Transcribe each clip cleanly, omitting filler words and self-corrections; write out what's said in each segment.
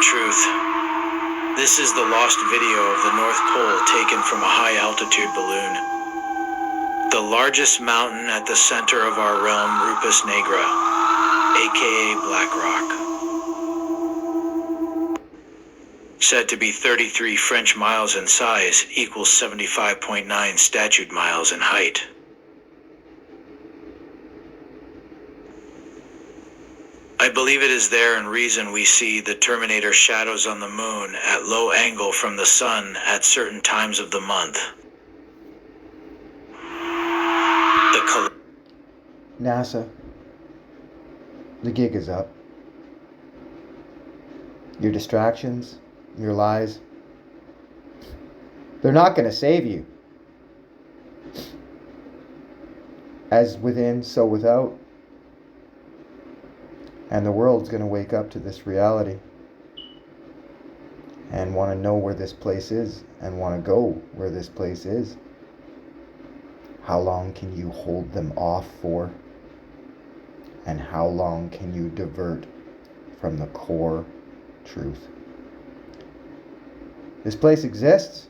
truth. This is the lost video of the North Pole taken from a high-altitude balloon. The largest mountain at the center of our realm, Rupus Negra, aka Black Rock. Said to be 33 French miles in size, equals 75.9 statute miles in height. I believe it is there in reason we see the Terminator shadows on the moon at low angle from the sun at certain times of the month. NASA, the gig is up. Your distractions, your lies, they're not going to save you. As within, so without. And the world's going to wake up to this reality and want to know where this place is and want to go where this place is. How long can you hold them off for? And how long can you divert from the core truth? This place exists,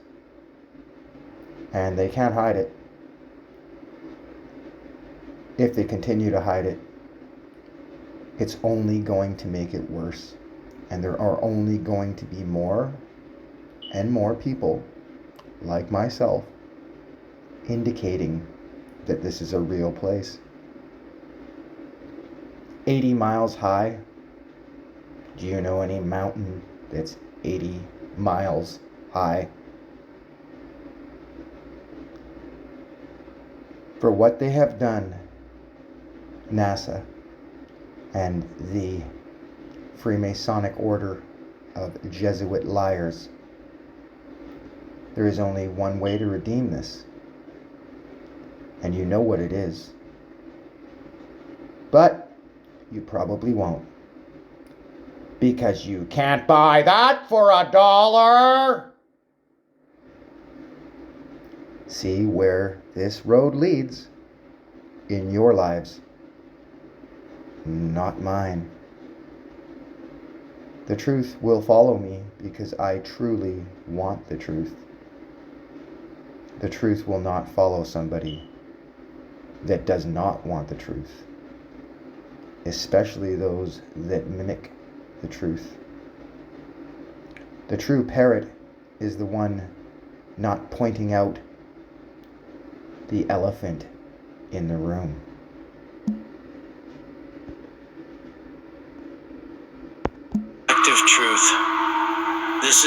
and they can't hide it. If they continue to hide it, it's only going to make it worse. And there are only going to be more and more people like myself indicating that this is a real place. 80 miles high. Do you know any mountain that's 80 miles high? For what they have done, NASA and the Freemasonic order of Jesuit liars, there is only one way to redeem this. And you know what it is. But you probably won't. Because you can't buy that for $1. See where this road leads in your lives. Not mine. The truth will follow me because I truly want the truth. The truth will not follow somebody that does not want the truth, especially those that mimic the truth. The true parrot is the one not pointing out the elephant in the room. Active truth. This is